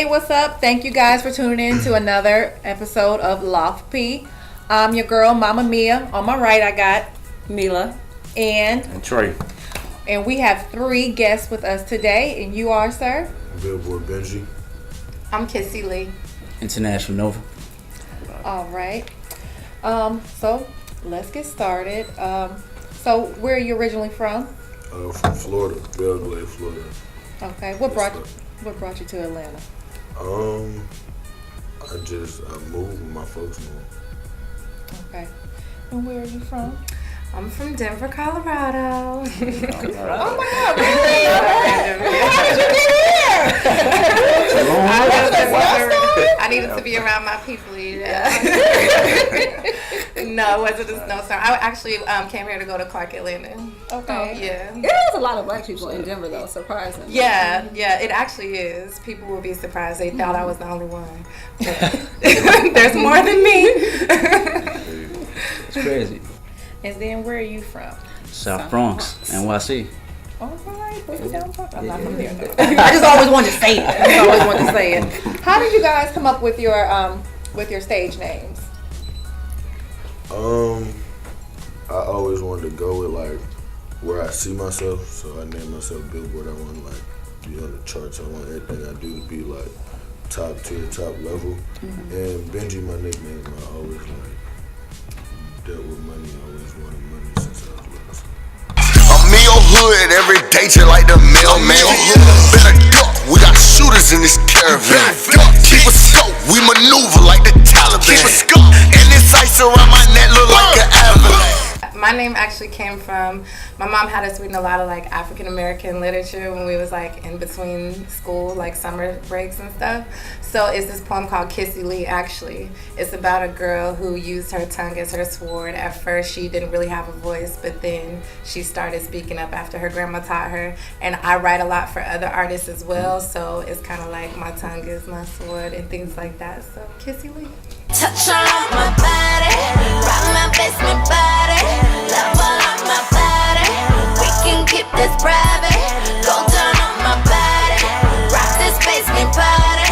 Hey, what's up? Thank you guys for tuning in to another episode of Loft P. I'm your girl, Mama Mia. On my right, I got Mila and Trey. And we have 3 guests with us today. And you are, sir? Billboard Benji. I'm Kissie Lee. International Nova. All right. So let's get started. So where are you originally from? From Florida, Belgrade, Florida. Okay. What brought you to Atlanta? I moved with my folks moved. Okay. And where are you from? I'm from Denver, Colorado. Oh my God, really? How did you get here? I needed to be around my people. Yeah. No, it wasn't a snowstorm. I actually came here to go to Clark Atlanta. Okay. Yeah. There's a lot of black people in Denver, though, surprisingly. Yeah, it actually is. People will be surprised. They thought I was the only one. But there's more than me. It's crazy. And then where are you from? South Bronx, NYC. All right, put it down. I'm not from there. No. I just always wanted to say it. How did you guys come up with your stage names? I always wanted to go with like where I see myself, so I named myself Billboard. I want to like be on the charts. I want everything I do to be like top tier, top level. Mm-hmm. And Benji, my nickname, I always like dealt with money. I always wanted money since I was little. I'm in your hood every day just like the mailman. Better duck, we got shooters in this caravan. Keep a scope, we maneuver like the Taliban. Keep a scope, and this ice around my neck look like an avalanche. My name actually came from, my mom had us reading a lot of like African American literature when we was like in between school, like summer breaks and stuff. So it's this poem called Kissie Lee actually. It's about a girl who used her tongue as her sword. At first she didn't really have a voice, but then she started speaking up after her grandma taught her. And I write a lot for other artists as well, so it's kind of like my tongue is my sword and things like that. So Kissie Lee. Touch on my body, rock my basement body, love all on my body. We can keep this private. Go down on my body, rock this basement party.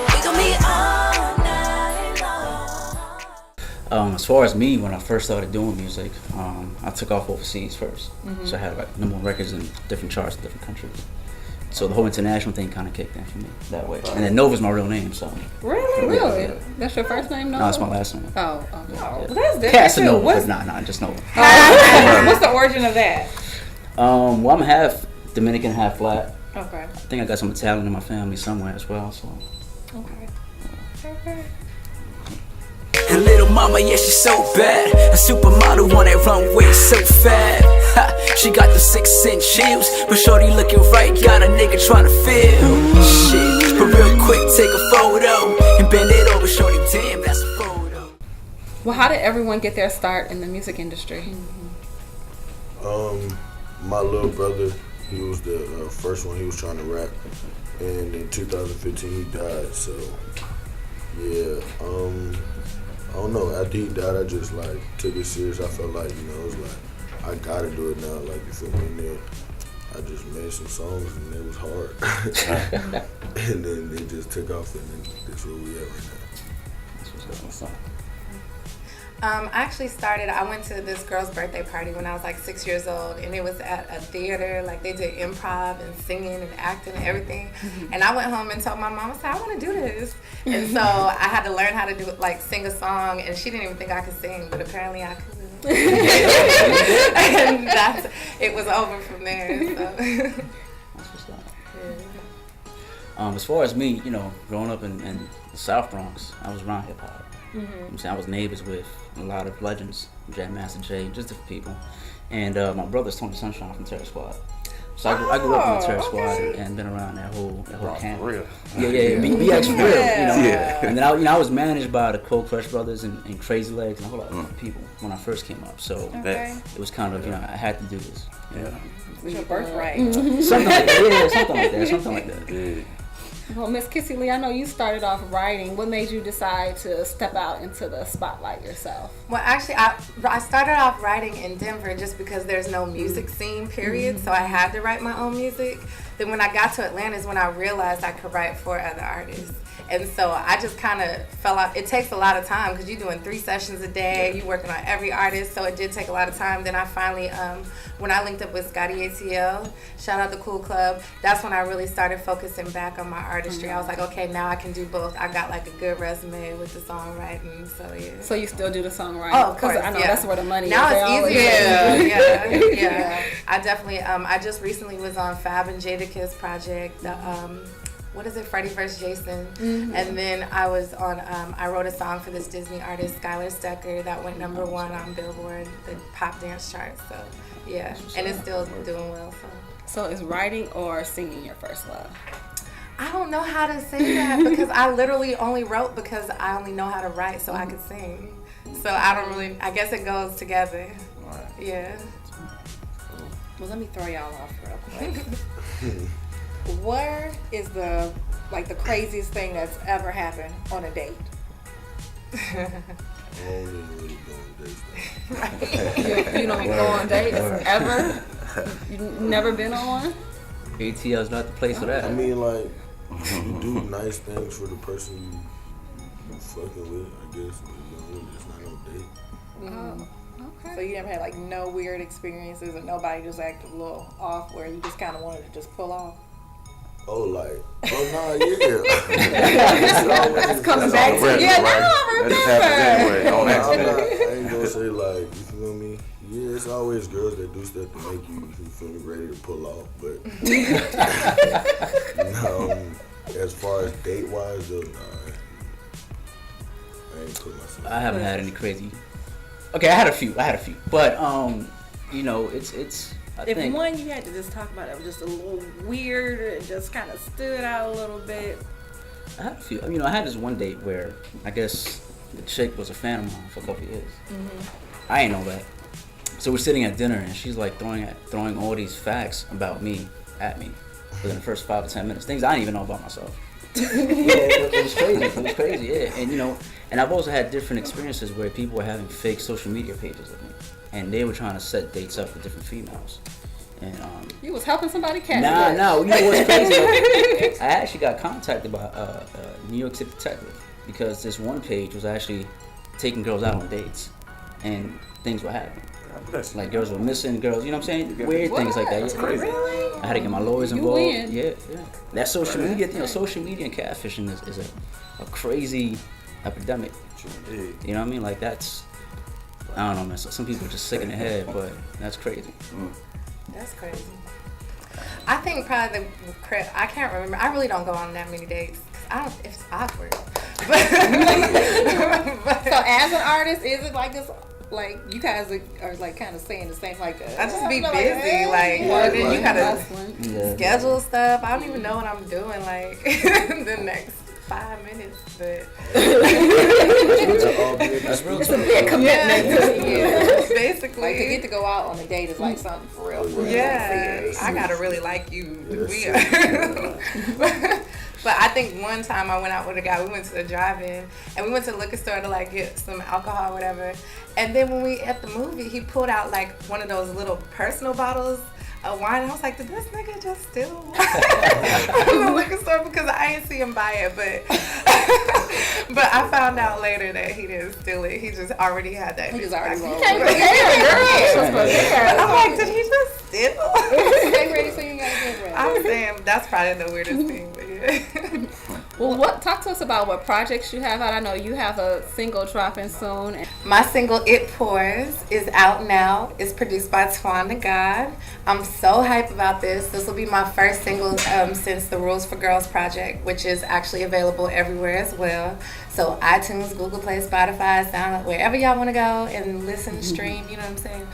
We gon' be all night long. As far as me, when I first started doing music, I took off overseas first. Mm-hmm. So I had like number 1 records in different charts in different countries. So the whole international thing kind of kicked in for me that way. And then Nova's my real name, so. Really? Yeah. That's your first name, Nova? No, it's my last name. Oh, okay. Well, that's different Casanova, too. but nah, just Nova. What's the origin of that? Well, I'm half Dominican, half black. Okay. I think I got some Italian in my family somewhere as well, so. Okay. And little mama, yeah, she's so bad. A supermodel on that runway, so fat. Ha, she got the 6-inch heels, but shorty looking right, got a nigga trying to feel. Shit, but real quick, take a photo and bend it over, shorty, damn, that's a photo. Well, how did everyone get their start in the music industry? My little brother, he was the first one. He was trying to rap, and in 2015 he died. So yeah, I don't know. After he died, I just like took it serious. I felt like, it was like I gotta do it now. Like, you feel me? And then I just made some songs, and it was hard. And then it just took off, and then that's where we at right now. I actually I went to this girl's birthday party when I was like 6 years old, and it was at a theater. Like, they did improv and singing and acting and everything. Mm-hmm. And I went home and told my mom, I said, I want to do this. And so I had to learn how to do it, like sing a song, and she didn't even think I could sing, but apparently I could. And it was over from there. So. That's what's up. Yeah. As far as me, growing up in the South Bronx, I was around hip hop. Mm-hmm. I was neighbors with a lot of legends, Jam Master Jay, just different people. And my brother's Tony Sunshine from Terror Squad. So I grew up in the Terror Squad and been around that whole camp. For real. Yeah. BX for real, Yeah. And then I was managed by the Cold Crush Brothers and Crazy Legs and a whole lot of people when I first came up. So it was kind of, I had to do this. It was your birthright. Something like that. Something like that. Yeah. Well, Miss Kissie Lee, I know you started off writing. What made you decide to step out into the spotlight yourself? Well, actually, I started off writing in Denver just because there's no music scene, period. Mm-hmm. So I had to write my own music. then when I got to Atlanta is when I realized I could write for other artists. And so I just kind of fell out. It takes a lot of time because you're doing 3 sessions a day. You're working on every artist. So it did take a lot of time. Then I finally, when I linked up with Scotty ATL, shout out the Cool Club, that's when I really started focusing back on my artistry. I was like, okay, now I can do both. I got like a good resume with the songwriting. So yeah. So you still do the songwriting? Oh, of course. I know that's where the money now is. Now it's easier. Yeah. I definitely, I just recently was on Fab and Jadakiss project. What is it, Freddie vs. Jason? And then I was on, I wrote a song for this Disney artist, Skylar Stecker, that went #1 on Billboard, the pop dance chart. So, yeah, and it's still doing well. So is writing or singing your first love? I don't know how to say that because I literally only wrote because I only know how to write so I could sing. So I don't really, I guess it goes together. Yeah. Well, let me throw y'all off real quick. Where is the craziest thing that's ever happened on a date? I don't even really go on dates. You don't go on dates ever? You've never been on one? ATL's not the place for that. I mean, like, you do nice things for the person you fucking with, I guess, but it's not no date. Oh, okay. So you never had like no weird experiences or nobody just acted a little off where you just kind of wanted to just pull off? Oh, like, yeah. It's coming back to you. Yeah, now I remember. I ain't gonna say like, you feel me? Yeah, it's always girls that do stuff to make you feel me, ready to pull off. But as far as date wise, though, nah, I ain't put myself. I haven't had any crazy. Okay, I had a few, but you know, it's. I think one you had to just talk about that was just a little weird, it just kind of stood out a little bit. I had a few. You know, I had this one date where I guess the chick was a fan of mine for a couple of years. I ain't know that. So we're sitting at dinner and she's like throwing all these facts about me at me within the first 5 to 10 minutes. Things I didn't even know about myself. It was crazy. It was crazy. Yeah, and you know, and I've also had different experiences where people were having fake social media pages of me, and they were trying to set dates up with different females. And you was helping somebody catch. No. You know what's crazy? I actually got contacted by a New York City detective because this one page was actually taking girls out on dates, and things were happening. Like girls were missing, girls, you know what I'm saying? Weird things like that. That's crazy. Really? I had to get my lawyers involved. Win. Yeah. That social media, you know, social media and catfishing is a crazy epidemic. You know what I mean? Like that's, I don't know, man. Some people are just sick in the head, but that's crazy. That's crazy. I think probably I can't remember. I really don't go on that many dates. It's awkward. But so as an artist, is it like this? Like you guys are like kind of saying the same. Like I just be busy. Like then you gotta schedule stuff. I don't even know what I'm doing. Like the next 5 minutes, but it's a big commitment. Yeah, basically. Like to get to go out on a date is like something for real. Yeah, I gotta really like you. But I think one time I went out with a guy, we went to the drive-in, and we went to the liquor store to like get some alcohol or whatever. And then when we at the movie, he pulled out like one of those little personal bottles of wine. I was like, did this nigga just steal from the liquor store? Because I didn't see him buy it, but I found out later that he didn't steal it. He just already had that. He just already rolled. I'm like, did he just steal? Get ready so you gotta get ready. I'm saying that's probably the weirdest thing, but yeah. Well, talk to us about what projects you have out. I know you have a single dropping soon. My single It Pours is out now. It's produced by Twan the God. I'm so hype about this. This will be my first single since the Rules for Girls project, which is actually available everywhere as well. So iTunes, Google Play, Spotify, SoundCloud, wherever y'all want to go and listen, stream, you know what I'm saying?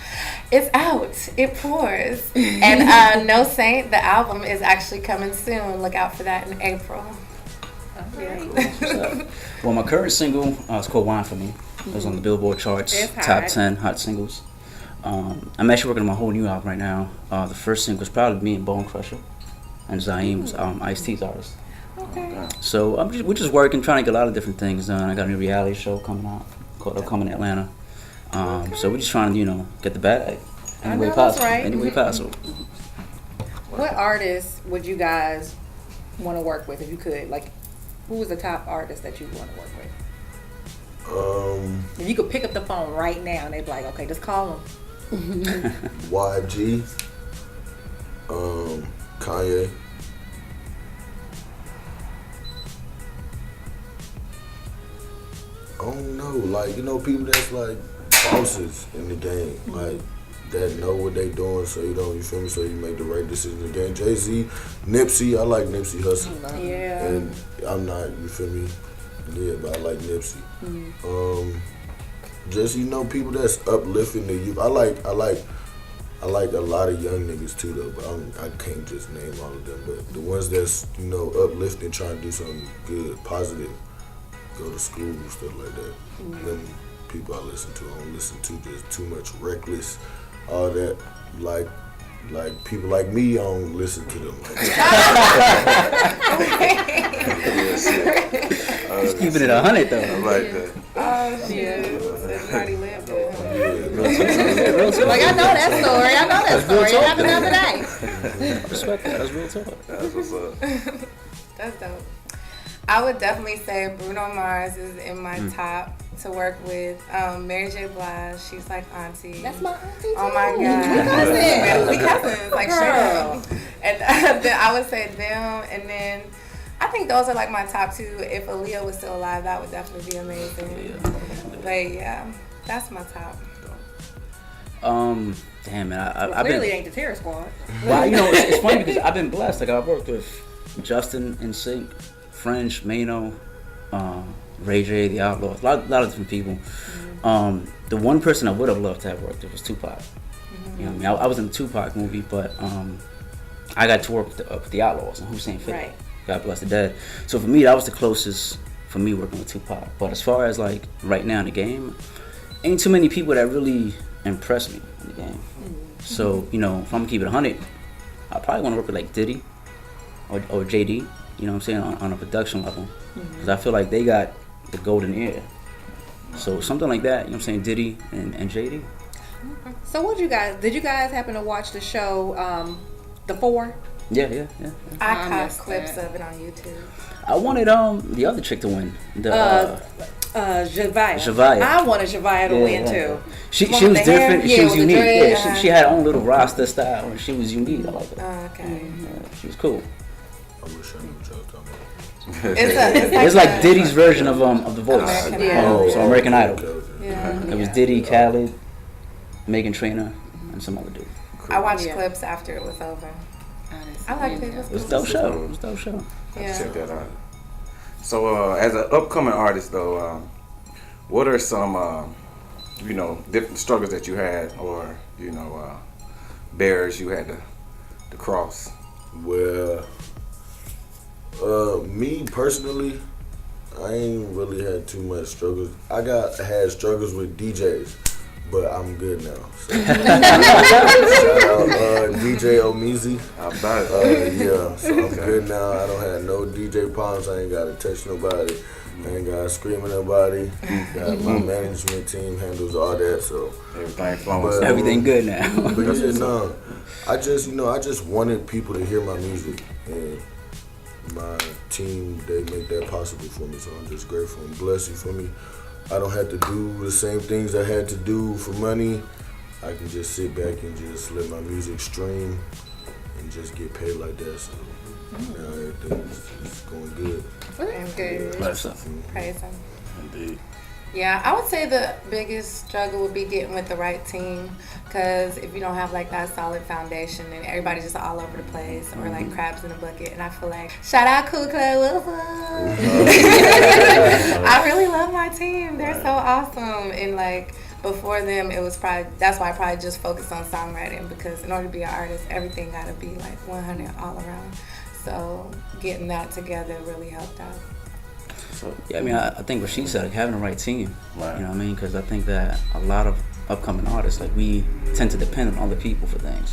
It's out. It pours. And No Saint, the album, is actually coming soon. Look out for that in April. Yeah. Well, my current single is called Wine For Me. It was on the Billboard charts, top 10 hot singles. I'm actually working on my whole new album right now. The first single was probably me and Bone Crusher, and Zaim was Ice-T's artist. Okay. So we're just working, trying to get a lot of different things done. I got a new reality show coming out called Coming to Atlanta. So we're just trying to, get the bag any way possible. Right. Any way possible. What artists would you guys want to work with if you could? Like, who was the top artist that you want to work with? If you could pick up the phone right now and they'd be like, okay, just call them. YG, Kanye. I don't know, like, you know, people that's like bosses in the game, like that know what they doing, so you feel me, so you make the right decision in the game. Jay-Z, Nipsey, I like Nipsey Hussle. Yeah. And I'm not, you feel me, yeah, but I like Nipsey. Just, you know, people that's uplifting the youth. I like a lot of young niggas too, though, but I can't just name all of them. But the ones that's, you know, uplifting, trying to do something good, positive, go to school, stuff like that. Them people I listen to. I don't listen to just too much reckless, all that. Like people like me, I don't listen to them. Just keeping it 100 though. I like that. Oh shit. Party lit. Like, I know that story. It happened the other day. I respect that. That's real talk. That's what's up. That's dope. I would definitely say Bruno Mars is in my top to work with. Mary J. Blige, she's like auntie. That's my auntie. Oh my god. We cousins, like Girl. sure. And then I would say them, and then I think those are like my top two. If Aaliyah was still alive, that would definitely be amazing. But yeah, that's my top. Damn man, I've Clearly been. ain't the Terror Squad. Well, you know, it's funny because I've been blessed. Like I worked with Justin NSYNC, French, Mano, Ray J, The Outlaws, a lot of different people. The one person I would have loved to have worked with was Tupac. You know what I mean? I was in the Tupac movie, but I got to work with the Outlaws and Hussein Fit. Right. God bless the dead. So for me, that was the closest for me working with Tupac. But as far as like right now in the game, ain't too many people that really impress me in the game. So, you know, if I'm gonna keep it 100, I probably want to work with like Diddy or JD, you know what I'm saying, on a production level. Because I feel like they got the golden ear. So something like that, you know what I'm saying, Diddy and JD. So did you guys happen to watch the show, The Four? Yeah. I caught clips of it on YouTube. I wanted the other chick to win. Javaya. Javaya. I wanted Javaya to win too. She was with the hair? different. Yeah, She was with the unique. dread. Yeah, she had her own little roster style, and she was unique. I like that. Oh, okay. She was cool. I wish I knew what y'all was talking It's It's like a- Diddy's version of The Voice. American Idol. So American Idol. Yeah. It was Diddy, Khaled, Megan Trainor, and some other dude. I watched clips after it was over. I liked it. It was a dope show. It was a dope show. Yeah. Check that out. So, as an upcoming artist, though, what are some, you know, different struggles that you had, or you know, barriers you had to cross? Well, me personally, I ain't really had too much struggles. I had struggles with DJs, but I'm good now. So. Shout out DJ Omizi. I bet. Yeah, so I'm good now. I don't have no DJ problems. I ain't gotta touch nobody. I ain't gotta scream at nobody. Got my management team handles all that. So Everything flowing. But- Everything good now. but yeah, no, I just wanted people to hear my music, and my team, they make that possible for me. So I'm just grateful and blessed. You for me. I don't have to do the same things I had to do for money. I can just sit back and just let my music stream and just get paid like that. So now everything's going good. That's good. That's up. Praise him. Indeed. Yeah, I would say the biggest struggle would be getting with the right team, because if you don't have like that solid foundation and everybody's just all over the place, or like crabs in a bucket, and I feel like, shout out Cool Club, what's up? I really love my team. They're so awesome. And like before them, it was that's why I probably just focused on songwriting, because in order to be an artist, everything got to be like 100 all around. So getting that together really helped out. Yeah, I mean, I think what she said, like, having the right team. Right. You know what I mean? Because I think that a lot of upcoming artists, like, we tend to depend on other people for things.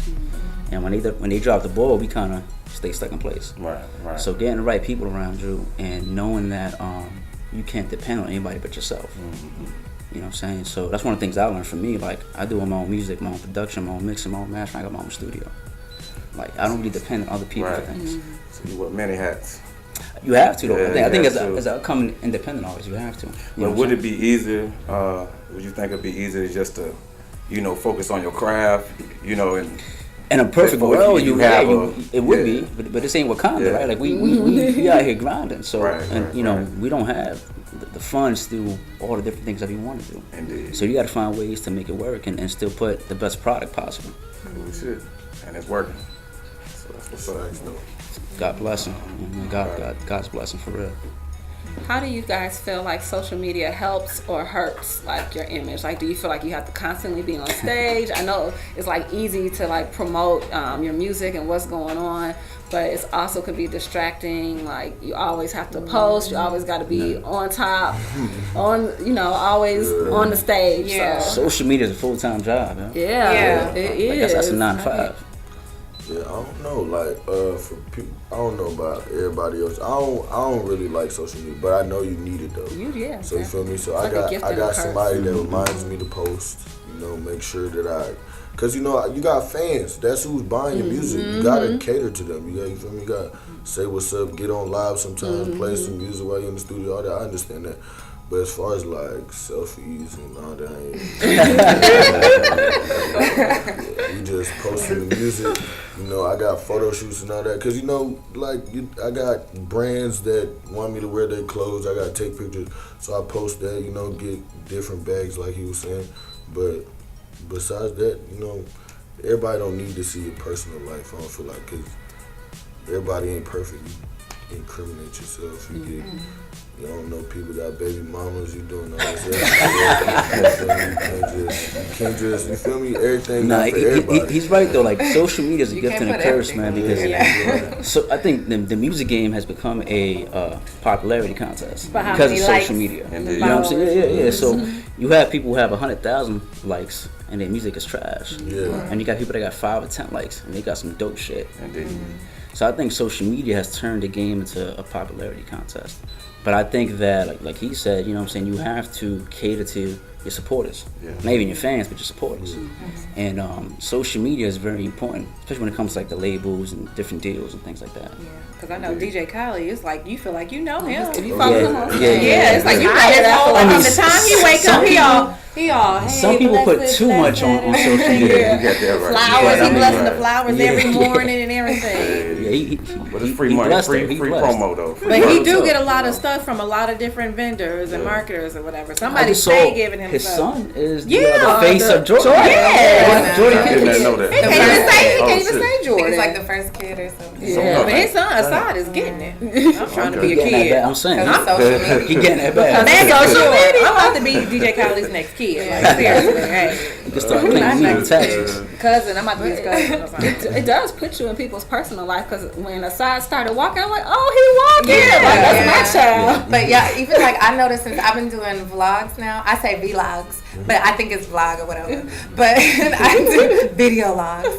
And when they drop the ball, we kind of stay stuck in place. Right. So getting the right people around you and knowing that you can't depend on anybody but yourself. You know what I'm saying? So that's one of the things I learned from me. Like, I do my own music, my own production, my own mixing, my own mastering. I got my own studio. Like I don't really depend on other people for Right. things. So you wear many hats. You have to though. Yeah, I think you as have to. an upcoming independent artist, you have to. You know But what would I'm it be easier? Would you think it'd be easier just to, focus on your craft, and saying? In a perfect before world, you yeah, have it would yeah. be, but this ain't Wakanda, Yeah. right? Like we out here grinding, so Right, and right. we don't have the funds to do all the different things that we want to do. Indeed. So you got to find ways to make it work and still put the best product possible. Cool shit. And it's working. So that's what's up. Thanks, though. God bless him. God's blessing for real. How do you guys feel like social media helps or hurts like your image? Like, do you feel like you have to constantly be on stage? I know it's like easy to like promote your music and what's going on, but it's also could be distracting. Like you always have to post. You always got to be on top, always on the stage. Yeah. So. Social media is a full-time job, man. Yeah, it is. That's a 9 to 5. Yeah, I don't know. Like, for people, I don't know about everybody else. I don't really like social media, but I know you need it though. Yeah. So you feel me? So It's like a gift I and a got curse. somebody that reminds me to post. Make sure that cause you got fans. That's who's buying your music. You gotta cater to them. You feel me? You gotta say what's up, get on live sometimes, play some music while you're in the studio. All that, I understand that. But as far as like selfies and all that, we just posting the music. I got photo shoots and all that. Cause I got brands that want me to wear their clothes. I gotta take pictures, so I post that. Get different bags like he was saying. But besides that, everybody don't need to see your personal life. I don't feel like, cause everybody ain't perfect. You incriminate yourself. You don't know people got baby mamas. You doing all this. You can't just. You feel me? Everything not for everybody. He's right though. Like social media is a gift can't and a put curse, everything man. Because so I think the music game has become a popularity contest because of social media. Indeed. You know what I'm saying? Yeah. So you have people who have 100,000 likes and their music is trash. Yeah. And you got people that got 5 or 10 likes and they got some dope shit. Indeed. So I think social media has turned the game into a popularity contest. But I think that, like he said, you have to cater to your supporters. Yeah. Not even your fans, but your supporters. And social media is very important, especially when it comes to like the labels and different deals and things like that. Yeah, because I know DJ Khaled, it's like you feel like you know him. If you follow him on Yeah. stage, Yeah, it's like you know I his hear whole that from the time he wake up, he all. Hey, Some people put too much on social media. You got that right. Flowers, he blessing the Right. flowers Yeah. every morning and everything. Yeah, But it's free money, blessed free though. He free blessed. promo though. But he do up, get a lot of stuff from a lot of different vendors and marketers or whatever. I Somebody just stay saw giving him his stuff. son is Yeah, the face of Jordan. Yeah. Jordan I did not know that. He can't even say, he Oh, can't even shit. say I think Jordan. it's like the first kid or something. Yeah, but his son Assad is getting it. I'm trying to be a He getting that kid. bad. I'm saying Because of social media. he getting that bad. Man, social media. I'm about to be DJ Khaled's next kid. Like seriously, hey, You can start claiming me with taxes. cousin, I'm about to be his cousin or something. it does put you in people's personal life because when Assad started walking, I'm like, oh, he walking. Like, that's my child. But yeah, even like I noticed since I've been doing vlogs now, I say vlogs, but I think it's vlog or whatever. But I do video logs.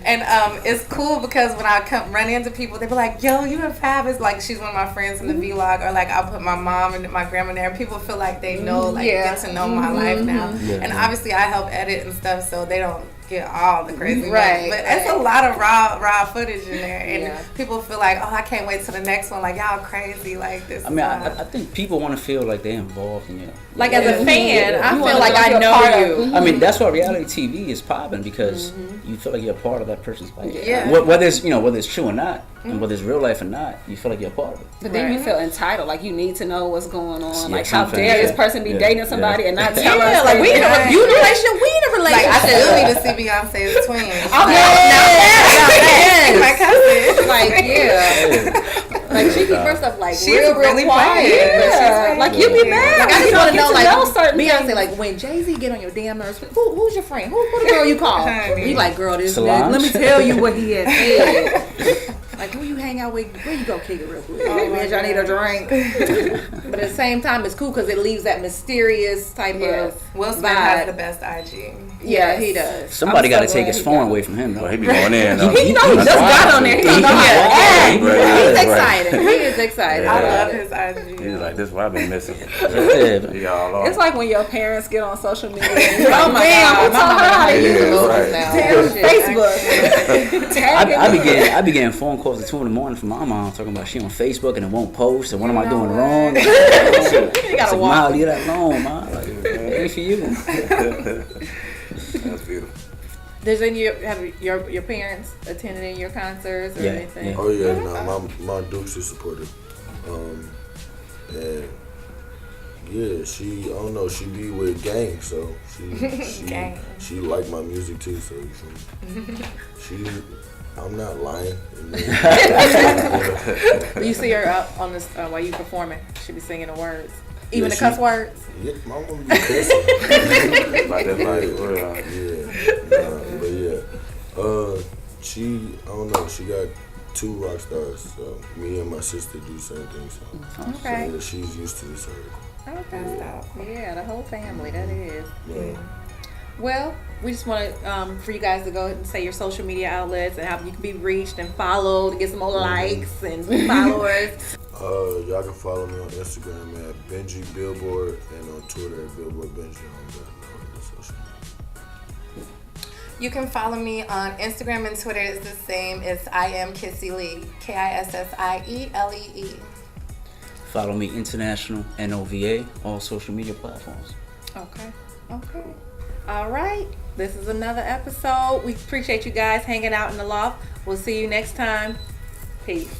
And it's cool because when I run into people, they be like, yo, you and Fab is like, she's one of my friends in the vlog, or like I'll put my mom and my grandma there, and people feel like they know, like get to know my life now. And obviously I help edit and stuff, so they don't get all the crazy Right, but it's a lot of raw footage in there, and people feel like, oh, I can't wait till the next one, like y'all crazy, like this. I mean, I think people want to feel like they're involved in it. Like as a fan, I You feel wanna like feel I like know you're you. I mean, that's why reality TV is popping because you feel like you're a part of that person's life. Yeah. Whether it's whether it's true or not, and whether it's real life or not, you feel like you're a part of it. But then you feel entitled, like you need to know what's going on. Yeah, Like, how sometimes, dare this yeah. person be Yeah, dating somebody and not tell Yeah, us? like we in a Yeah. you in a relationship, we in a Like I relationship. still need to see Beyonce's twins. Yes. My cousin. Like, like she keep her stuff like She's real really quiet. quiet, but she's Like you be mad. Like I you just don't want to get know, like certain Beyonce, things. like when Jay-Z get on your damn nerves, who's your friend? Who the girl you call? Honey. You like, girl, this Solange? nigga, let me tell you what he has said. Like, who you hang out with? Where you go kick it real quick? Bitch, I need a drink. But at the same time, it's cool because it leaves that mysterious type of Will Smith has the best IG. Yeah, he does. Somebody got to take his phone away from him, though. He be going in. You know, he just got on there. He's He's excited. He is excited. I love his IG. He's like, this is what I've been missing. Yeah. He all on. It's like when your parents get on social media. And you're Oh like, my damn, God, I'm my taught mama her how to knows use the Yeah, logos right. now. Facebook. Tagging. I be getting phone calls at 2 in the morning from my mom talking about she on Facebook and it won't post and what am I doing what? wrong? You It's gotta like, walk. Ma, leave that alone, ma. Like, it ain't for you. That's beautiful. Does any have your parents attended any of your concerts or Yeah, anything? yeah. Oh yeah, no, my Dukes is supportive. And yeah, she I don't know, she be with gang, so Gang. she like my music too, so you feel me? I'm not lying. You see her up on this while you performing. She be singing the words, even Yeah, the cuss words. Yeah, my mama be cussing. Like that body. But yeah, she I don't know, she got 2 rock stars, so me and my sister do the same thing. So, Okay. so yeah, she's used to this already. Okay. Yeah, the whole family. That is. Yeah. Well, we just want to for you guys to go ahead and say your social media outlets and how you can be reached and followed, get some more likes and followers. Y'all can follow me on Instagram at Benji Billboard and on Twitter at Billboard Benji. You can follow me on Instagram and Twitter. It's the same. It's I am Kissie Lee. KISSIELEE. Follow me, International NOVA, all social media platforms. Okay. All right. This is another episode. We appreciate you guys hanging out in the loft. We'll see you next time. Peace.